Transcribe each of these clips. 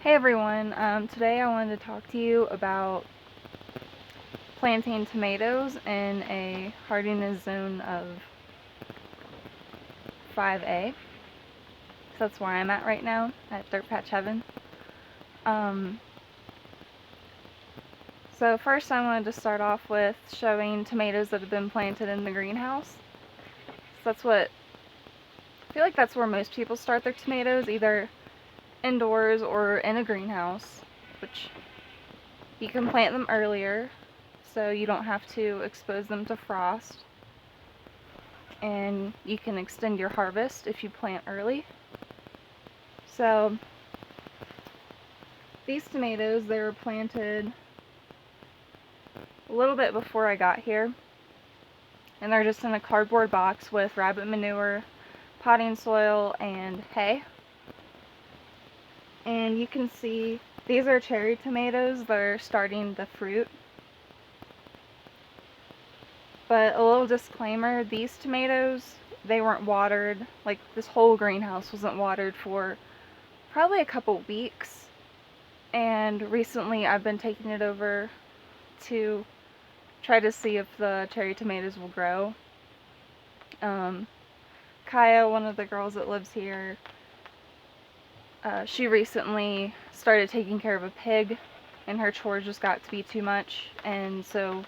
Hey everyone, today I wanted to talk to you about planting tomatoes in a hardiness zone of 5A. So that's where I'm at right now, at Dirtpatcheaven. So first I wanted to start off with showing tomatoes that have been planted in the greenhouse. So I feel like that's where most people start their tomatoes, either indoors or in a greenhouse, which you can plant them earlier so you don't have to expose them to frost, and you can extend your harvest if you plant early. So these tomatoes, they were planted a little bit before I got here, and they're just in a cardboard box with rabbit manure, potting soil, and hay. And you can see these are cherry tomatoes. They're starting to fruit. But a little disclaimer, these tomatoes, they weren't watered. Like, this whole greenhouse wasn't watered for probably a couple weeks. And recently I've been taking it over to try to see if the cherry tomatoes will grow. Kaya, one of the girls that lives here, she recently started taking care of a pig, and her chores just got to be too much, and so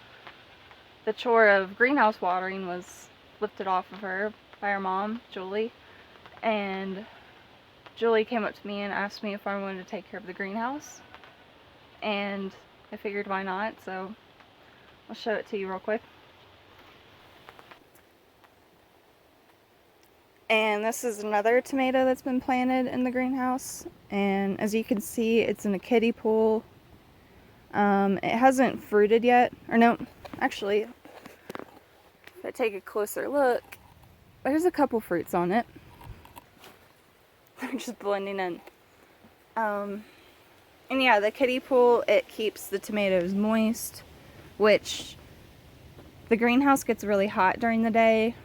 the chore of greenhouse watering was lifted off of her by her mom, Julie, and Julie came up to me and asked me if I wanted to take care of the greenhouse, and I figured why not, so I'll show it to you real quick. And this is another tomato that's been planted in the greenhouse, and as you can see, it's in a kiddie pool. It hasn't fruited yet, or no, actually, if I take a closer look, there's a couple fruits on it. They're just blending in. And yeah, the kiddie pool, it keeps the tomatoes moist, which the greenhouse gets really hot during the day.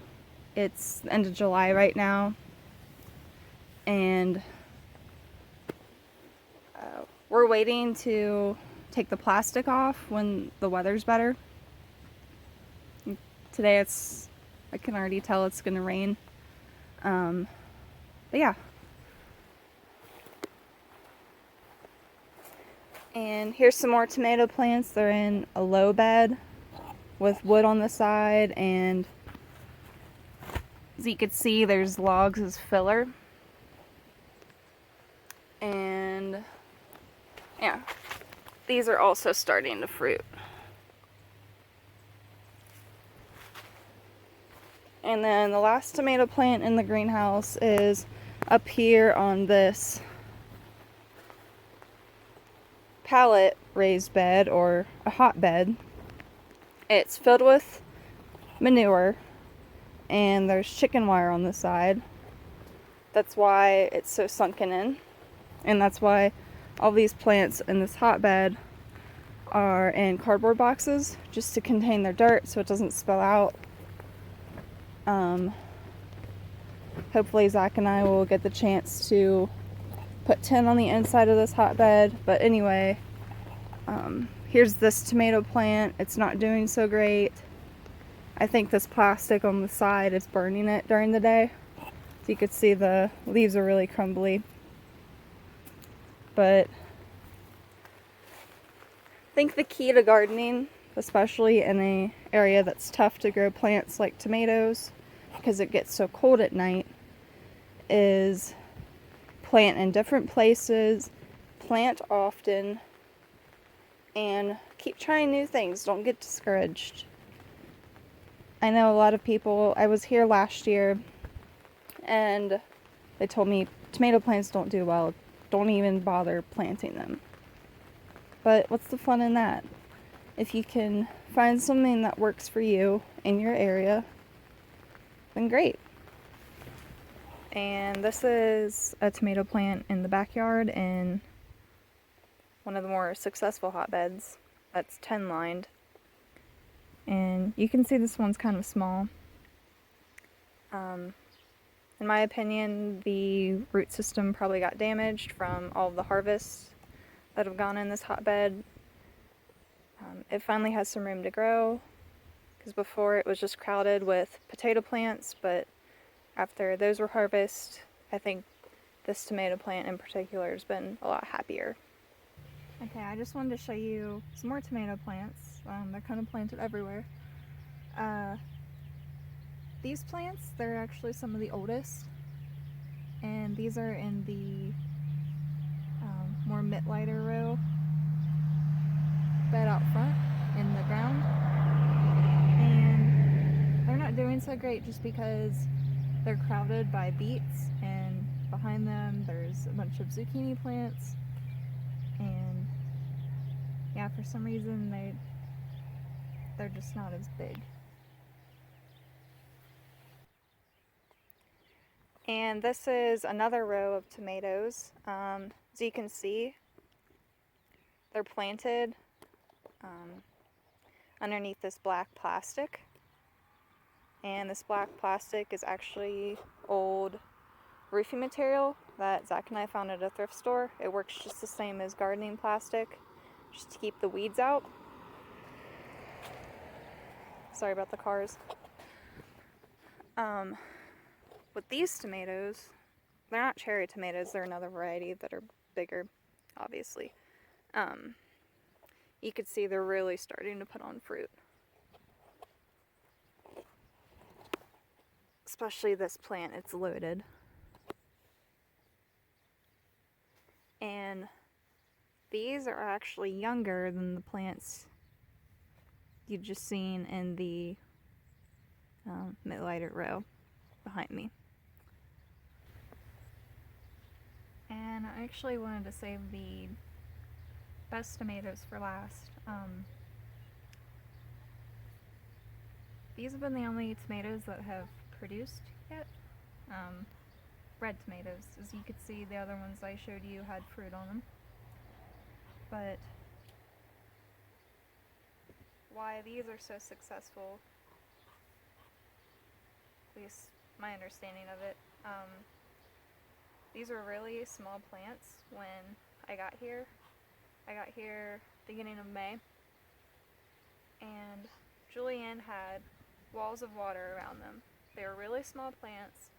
It's the end of July right now, and we're waiting to take the plastic off when the weather's better. Today I can already tell it's gonna rain. But yeah. And here's some more tomato plants. They're in a low bed with wood on the side, and as you can see, there's logs as filler. And yeah, these are also starting to fruit. And then the last tomato plant in the greenhouse is up here on this pallet-raised bed, or a hotbed. It's filled with manure, and there's chicken wire on the side. That's why it's so sunken in, and that's why all these plants in this hotbed are in cardboard boxes, just to contain their dirt so it doesn't spill out. Hopefully Zach and I will get the chance to put tin on the inside of this hotbed. But anyway, here's this tomato plant. It's not doing so great. I think this plastic on the side is burning it during the day. So you can see the leaves are really crumbly. But I think the key to gardening, especially in an area that's tough to grow plants like tomatoes because it gets so cold at night, is plant in different places, plant often, and keep trying new things. Don't get discouraged. I know a lot of people, I was here last year, and they told me tomato plants don't do well. Don't even bother planting them. But what's the fun in that? If you can find something that works for you in your area, then great. And this is a tomato plant in the backyard in one of the more successful hotbeds that's 10 lined. And you can see this one's kind of small. In my opinion, the root system probably got damaged from all of the harvest that have gone in this hotbed, it finally has some room to grow, because before it was just crowded with potato plants, but after those were harvested, I think this tomato plant in particular has been a lot happier. Okay, I just wanted to show you some more tomato plants. They're kind of planted everywhere. These plants, they're actually some of the oldest, and these are in the more mid-lighter row bed out front in the ground, and they're not doing so great just because they're crowded by beets, and behind them there's a bunch of zucchini plants, and yeah, for some reason they're just not as big. And this is another row of tomatoes. As you can see, they're planted underneath this black plastic. And this black plastic is actually old roofing material that Zach and I found at a thrift store. It works just the same as gardening plastic, just to keep the weeds out. Sorry about the cars. With these tomatoes, they're not cherry tomatoes, they're another variety that are bigger, obviously. You could see they're really starting to put on fruit. Especially this plant, it's loaded. And these are actually younger than the plants you've just seen in the mid-lighter row behind me. And I actually wanted to save the best tomatoes for last. These have been the only tomatoes that have produced yet. Red tomatoes. As you could see, the other ones I showed you had fruit on them. But why these are so successful, at least my understanding of it, these were really small plants when I got here. I got here beginning of May, and Julianne had walls of water around them. They were really small plants.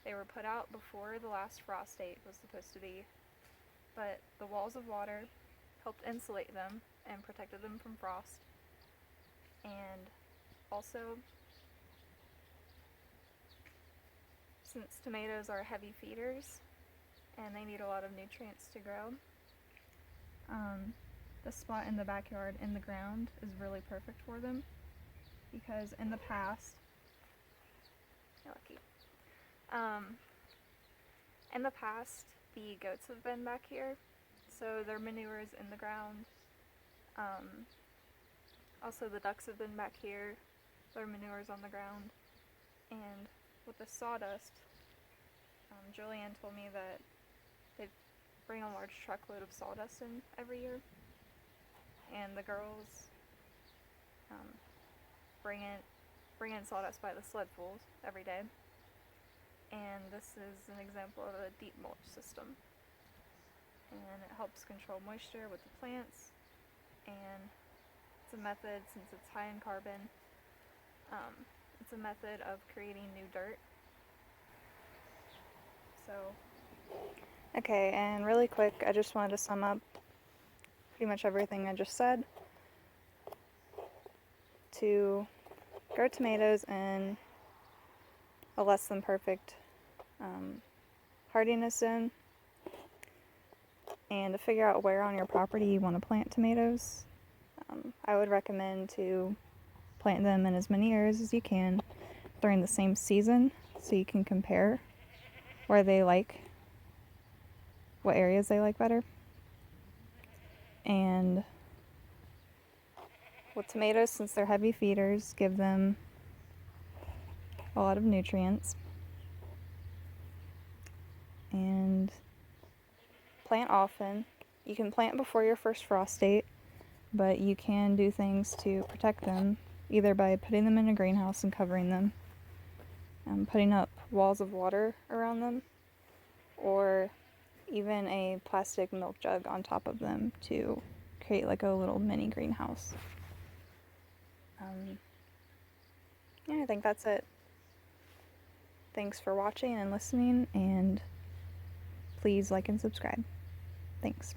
They were put out before the last frost date was supposed to be, but the walls of water helped insulate them and protected them from frost. And also, since tomatoes are heavy feeders and they need a lot of nutrients to grow, the spot in the backyard in the ground is really perfect for them, because in the past, you're lucky. In the past, the goats have been back here, so their manure is in the ground. Also, the ducks have been back here, their manure is on the ground. And with the sawdust, Julianne told me that they bring a large truckload of sawdust in every year, and the girls bring in sawdust by the sledfuls every day. And this is an example of a deep mulch system, and it helps control moisture with the plants, and it's a method, since it's high in carbon, it's a method of creating new dirt. So, okay, and really quick, I just wanted to sum up pretty much everything I just said. To grow tomatoes in a less than perfect hardiness zone, and to figure out where on your property you want to plant tomatoes, I would recommend to plant them in as many areas as you can during the same season, so you can compare where they like, what areas they like better. And with tomatoes, since they're heavy feeders, give them a lot of nutrients. And plant often. You can plant before your first frost date, but you can do things to protect them, either by putting them in a greenhouse and covering them, putting up walls of water around them, or even a plastic milk jug on top of them to create like a little mini greenhouse. Yeah, I think that's it. Thanks for watching and listening, and please like and subscribe. Thanks.